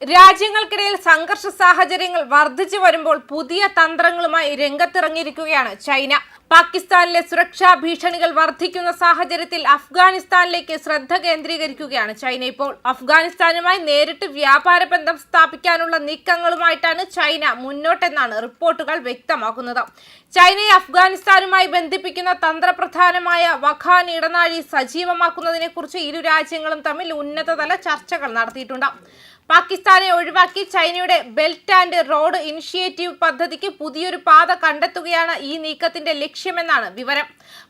രാജ്യങ്ങൾക്കിടയിൽ സംഘർഷ സാഹചര്യങ്ങൾ വർദ്ധിച്ചു വരുമ്പോൾ പുതിയ തന്ത്രങ്ങളുമായി രംഗത്തിറങ്ങിയിരിക്കുകയാണ് ചൈന. പാകിസ്ഥാനിലെ സുരക്ഷാ ഭീഷണികൾ വർദ്ധിക്കുന്ന സാഹചര്യത്തിൽ അഫ്ഗാനിസ്ഥാനിലേക്ക് ശ്രദ്ധ കേന്ദ്രീകരിക്കുകയാണ് ചൈന. ഇപ്പോൾ അഫ്ഗാനിസ്ഥാനുമായി നേരിട്ട് വ്യാപാര ബന്ധം സ്ഥാപിക്കാനുള്ള നീക്കങ്ങളുമായിട്ടാണ് ചൈന മുന്നോട്ടെന്നാണ് റിപ്പോർട്ടുകൾ വ്യക്തമാക്കുന്നത്. ചൈനയെ അഫ്ഗാനിസ്ഥാനുമായി ബന്ധിപ്പിക്കുന്ന തന്ത്രപ്രധാനമായ വഖാൻ ഇടനാഴി സജീവമാക്കുന്നതിനെ കുറിച്ച് ഇരു രാജ്യങ്ങളും തമ്മിൽ ഉന്നതതല ചർച്ചകൾ നടത്തിയിട്ടുണ്ട്. പാകിസ്ഥാനെ ഒഴിവാക്കി ചൈനയുടെ ബെൽറ്റ് ആൻഡ് റോഡ് ഇനിഷ്യേറ്റീവ് പദ്ധതിക്ക് പുതിയൊരു പാത കണ്ടെത്തുകയാണ് ഈ നീക്കത്തിന്റെ ലക്ഷ്യമെന്നാണ് വിവരം.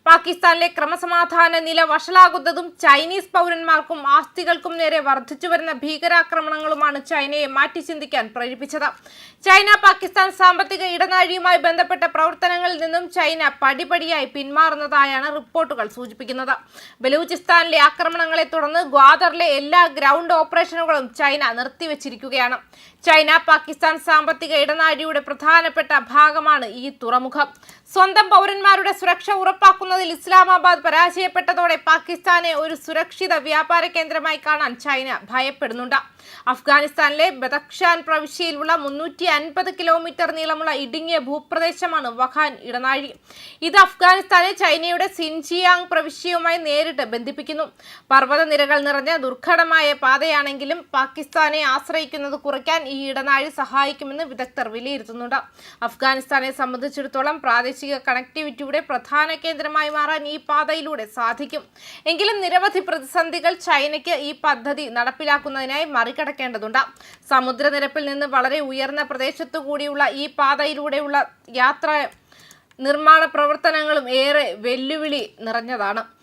പാകിസ്ഥാനിലെ ക്രമസമാധാന നില വഷളാകുന്നതും ചൈനീസ് പൗരന്മാർക്കും ആസ്തികൾക്കും നേരെ വർദ്ധിച്ചുവരുന്ന ഭീകരാക്രമണങ്ങളുമാണ് ചൈനയെ മാറ്റി ചിന്തിക്കാൻ പ്രേരിപ്പിച്ചത്. ചൈന പാകിസ്ഥാൻ സാമ്പത്തിക ഇടനാഴിയുമായി ബന്ധപ്പെട്ട പ്രവർത്തനങ്ങളിൽ നിന്നും ചൈന പടിപടിയായി പിന്മാറുന്നതായാണ് റിപ്പോർട്ടുകൾ സൂചിപ്പിക്കുന്നത്. ബലൂചിസ്ഥാനിലെ ആക്രമണങ്ങളെ തുടർന്ന് ഗ്വാദറിലെ എല്ലാ ഗ്രൗണ്ട് ഓപ്പറേഷനുകളും ചൈന നിർത്തിവച്ചിരിക്കുകയാണ്. ചൈന പാകിസ്ഥാൻ സാമ്പത്തിക ഇടനാഴിയുടെ പ്രധാനപ്പെട്ട ഭാഗമാണ് ഈ തുറമുഖം. സ്വന്തം പൗരന്മാരുടെ സുരക്ഷ ഉറപ്പാക്കുന്നതിൽ ഇസ്ലാമാബാദ് പരാജയപ്പെട്ടതോടെ പാകിസ്ഥാനെ ഒരു സുരക്ഷിത വ്യാപാര കേന്ദ്രമായി കാണാൻ ചൈന ഭയപ്പെടുന്നുണ്ട്. അഫ്ഗാനിസ്ഥാനിലെ ബദഖ്ഷാൻ പ്രവിശ്യയിലുള്ള 350 കിലോമീറ്റർ നീളമുള്ള ഇടുങ്ങിയ ഭൂപ്രദേശമാണ് വഖാൻ ഇടനാഴി. ഇത് അഫ്ഗാനിസ്ഥാനെ ചൈനയുടെ സിൻജിയാങ് പ്രവിശ്യയുമായി നേരിട്ട് ബന്ധിപ്പിക്കുന്നു. പർവ്വതനിരകൾ നിറഞ്ഞ ദുർഘടമായ പാതയാണെങ്കിലും പാകിസ്ഥാനെ ആശ്രയിക്കുന്നത് കുറയ്ക്കാൻ ഈ ഇടനാഴി സഹായിക്കുമെന്ന് വിദഗ്ധർ വിലയിരുത്തുന്നുണ്ട്. അഫ്ഗാനിസ്ഥാനെ സംബന്ധിച്ചിടത്തോളം പ്രാദേശിക കണക്ടിവിറ്റിയുടെ പ്രധാന കേന്ദ്രമായി മാറാൻ ഈ പാതയിലൂടെ സാധിക്കും. എങ്കിലും നിരവധി പ്രതിസന്ധികൾ ചൈനയ്ക്ക് ഈ പദ്ധതി നടപ്പിലാക്കുന്നതിനായി മറികടക്കേണ്ടതുണ്ട്. സമുദ്രനിരപ്പിൽ നിന്ന് വളരെ ഉയർന്ന പ്രദേശത്തു കൂടിയുള്ള ഈ പാതയിലൂടെയുള്ള യാത്ര നിർമ്മാണ പ്രവർത്തനങ്ങളും ഏറെ വെല്ലുവിളി നിറഞ്ഞതാണ്.